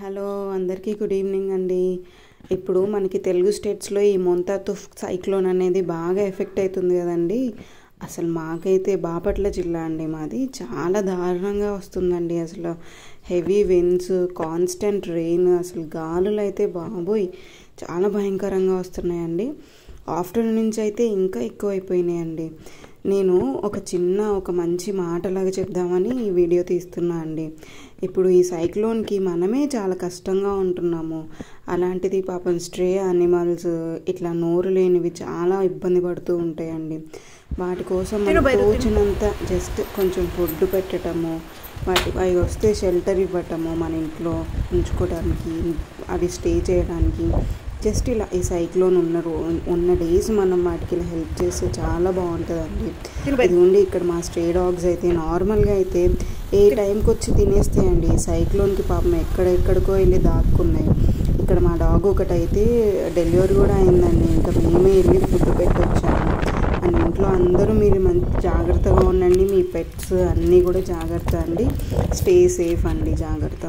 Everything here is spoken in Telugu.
హలో అందరికీ గుడ్ ఈవినింగ్ అండి. ఇప్పుడు మనకి తెలుగు స్టేట్స్లో ఈ మొంతా సైక్లోన్ అనేది బాగా ఎఫెక్ట్ అవుతుంది కదండి. అసలు మాకైతే బాపట్ల జిల్లా అండి మాది, చాలా దారుణంగా వస్తుందండి. అసలు హెవీ విండ్స్, కాన్స్టెంట్ రెయిన్, అసలు గాలులు అయితే బాబోయ్ చాలా భయంకరంగా వస్తున్నాయండి. ఆఫ్టర్నూన్ నుంచి అయితే ఇంకా ఎక్కువైపోయినాయండి. నేను ఒక మంచి మాటలాగా చెప్దామని ఈ వీడియో తీస్తున్నా అండి. ఇప్పుడు ఈ సైక్లోన్కి మనమే చాలా కష్టంగా ఉంటున్నాము. అలాంటిది పాపం స్ట్రే యానిమల్స్, ఇట్లా నోరు లేనివి చాలా ఇబ్బంది పడుతూ ఉంటాయండి. వాటి కోసం మనం తోచినంత జస్ట్ కొంచెం ఫుడ్ పెట్టడము, అవి వస్తే షెల్టర్ ఇవ్వటము, మన ఇంట్లో ఉంచుకోవడానికి, అవి స్టే చేయడానికి, జస్ట్ ఇలా ఈ సైక్లోన్ ఉన్న డేస్ మనం వాటికి ఇలా హెల్ప్ చేస్తే చాలా బాగుంటుందండి. ఇదిగోండి ఇక్కడ మా స్ట్రే డాగ్స్ అయితే నార్మల్గా అయితే ఏ టైంకి వచ్చి తినేస్తాయండి. ఈ సైక్లోన్కి పాపం ఎక్కడెక్కడికో వెళ్ళి దాక్కున్నాయి. ఇక్కడ మా డాగ్ ఒకటైతే డెలివరీ కూడా అయిందండి. ఇంకా మేమే వెళ్ళి ఫుడ్ పెట్టొచ్చాము. అండ్ ఇంట్లో అందరూ మీరు మంచి జాగ్రత్తగా ఉండండి. మీ పెట్స్ అన్నీ కూడా జాగ్రత్త అండి. స్టే సేఫ్ అండి, జాగ్రత్త.